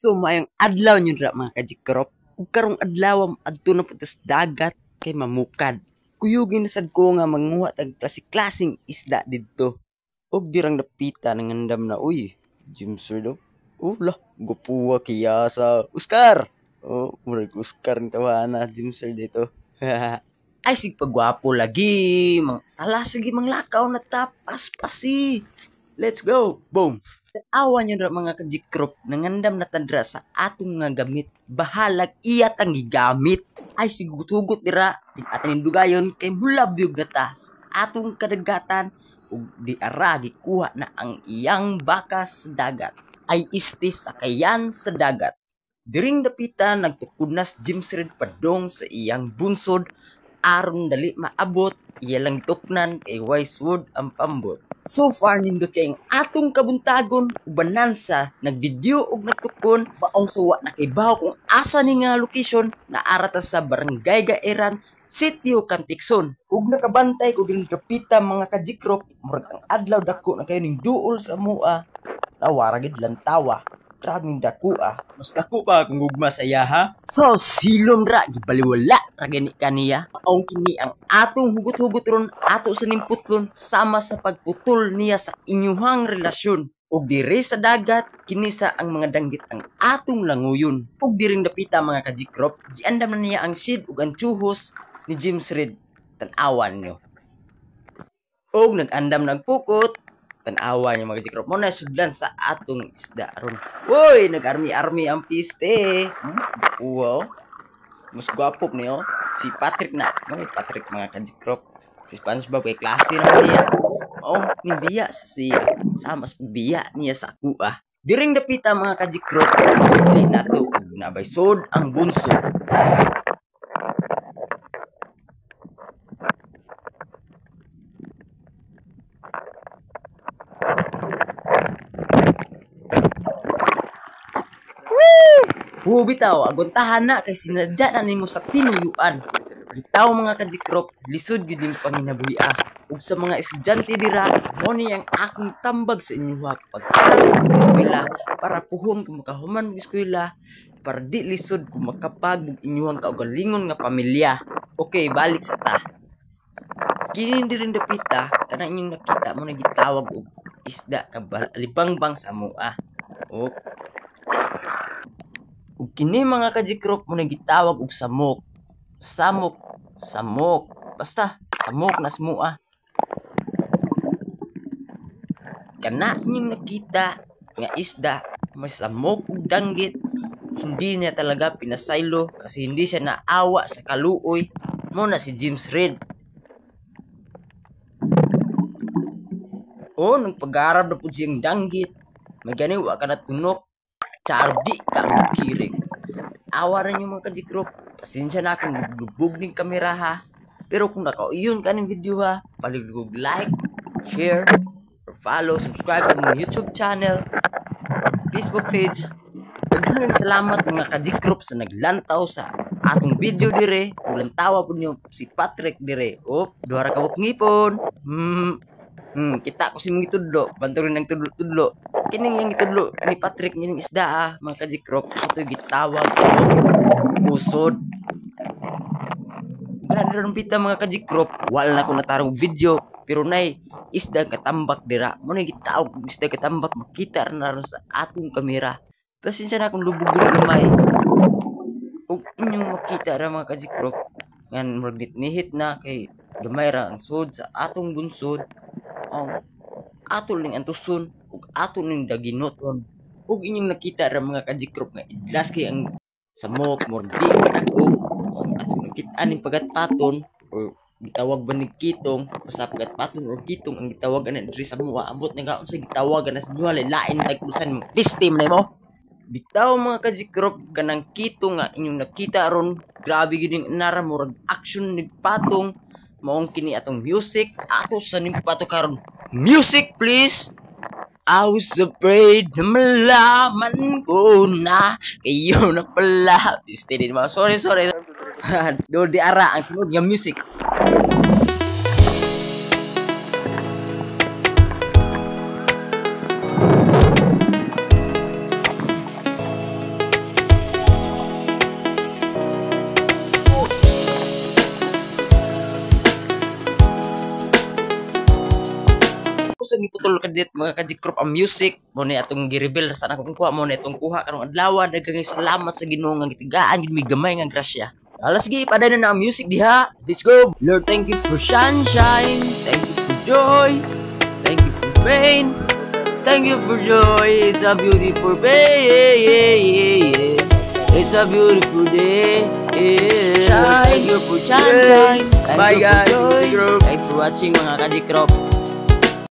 So mayong adlaw nyo dra mga kajikrop. Ug karong adlaw adto na putas dagat kay mamukad. Kuyugin sad ko nga manguha tag klase-klaseng isda didto. Og dirang napita nangandam na uy, Jim Sir do. Lah, gupuwa kiya sa Oscar. Murag Oscar ng tawana Jim Sir dito. Ay sig pagwapo lagi, salah sige manglakaw na tapas pasi. Let's go. Boom. Awan nyo na mga kajikrop, nangandam na tandra sa atong nga gamit. Bahalag iyat ang gigamit. Ay sigutugot dira, atin dugayon kay mulabyog na tas. Atong kadagatan, ug di aragi kuha na ang iyang bakas sa dagat. Ay istis sa kayan sa dagat. Diring dapitan nagtukunas Jimsred padong sa iyang bunsod. Aron dali maabot, iya lang tuknan kay Wisewood ang pambot. So far nindot kay atong kabuntagon ubanansa nagvideo og nagtukon baong suwa na kay baho kung asa ni nga location na arata sa Barangay Gaeran, Sitio Canticson. Ug nakabantay ko din kapita mga kajikrop murag ang adlaw dako na kayo ning duol sa mua. Nawara gid lantawa. Grabing dako Mas dako pa kung gugma sa iya ha. So silom ra gibaliwala ra gani kaniya. Aong kini ang atong hugot-hugot ron ato sa nimputlon sama sa pagputol niya sa inyuhang relasyon. Ug diri sa dagat kini sa ang mga danggit ang atong languyon. Ug diring dapita mga kajikrop, giandam na niya ang shid ug ang tsuhos ni Jimsred. Tan-awan nyo. Og nag-andam nagpukot. Tanawa niya mga kajikrop mo na sudlan sa atong isda ron. Uy, nag-army-army ang piste. Wow. Mas gwapop niyo. Si Patrick na. Patrick mga kajikrop. Si SpongeBob kay klase na niya. Nibiya sa siya. Sama sa biya niya sa kuha. Diring dapita mga kajikrop. Dili na to. Nabay sod ang bunso. Bitaw, aguntahan na kay sinadya na nimo sa tinuyuan. Bitaw mga kajikrop, lisod gyud ning panginabuhi ug sa mga estudyante dira, mo ni ang akong tambag sa inyo pagkarong sa eskwela para puhon kung makahuman sa eskwela para di lisod kung makapag inyong kaugalingon nga pamilya. Okay, balik sa ta. Kini dirin dapita kanang inyong nakita mo na gitawag og isda kabalibang sa mua. Ug kini mga kajikrop mo nagitawag og samok. Samok. Basta samok na smua. Kana inyong nakita nga isda may samok ug danggit. Hindi niya talaga pinasaylo kasi hindi siya naawa sa kaluoy. Mo na si Jimsred. Nang pag-arab na po siyang danggit. May ganiwa ka na tunok. Chardi ka ang kirig. Awaran yung mga kajikrop. Pasensya na akong lubog ng kamera ha. Pero kung nakauyon ka ng video ha, paligug like, share, or follow, subscribe sa mga YouTube channel, Facebook page. Daghang salamat mga kajikrop sa naglantaw sa atong video dire. Lantawa po niyo si Patrick dire. Duhara ka ngipon. Kita ko si mga tudlo. Banturin ng tudlo. Kining yung itudlo ni Patrick yung isda mga kajikrop. Ito gitawag usod. Ganun pita mga kajikrop. Wala na ko natarong video. Pero nay isda katambak dira. Muna gitawag isda katambak. Makita na rin sa atong kamera. Pasensya na akong lubog gamay. Huwag inyong makita rin mga kajikrop. Nga magnit-nihit na kay gamay ra ang sod sa atong bunsod. Atol ning antuson ug ato ning daginoton ug inyong nakita ra mga kajikrop nga idlas kay ang samok mordi kadako ang atong nakita ning pagatpaton o gitawag ba ni kitong basta pagatpaton o kitong ang gitawagan na diri sa mua ambot nga unsa gitawagan na sa inyo lain tagkusan mo system na mo bitaw mga kajikrop kanang kitong nga inyong nakita ron grabe gid ning nara murag action ni patong maong kini atong music ato sa nimpato karon music please. I was afraid na malaman ko na kayo na pala. Steady naman. Sorry. Do di ara ang sunod nga music. sa giputol kadit mga kajikrop ang music mo ni atong gi-reveal sa akong kuha mo ni itong kuha karong adlaw. Daghang salamat sa Ginoo nga gitigaan gid mi gamay nga grasya. Alas gi paday na ang music diha. Let's go. Lord, thank you for sunshine, thank you for joy, thank you for rain, thank you for joy. It's a beautiful day. It's a beautiful day. Thank you for sunshine. Bye guys. Thanks for watching mga kajikrop.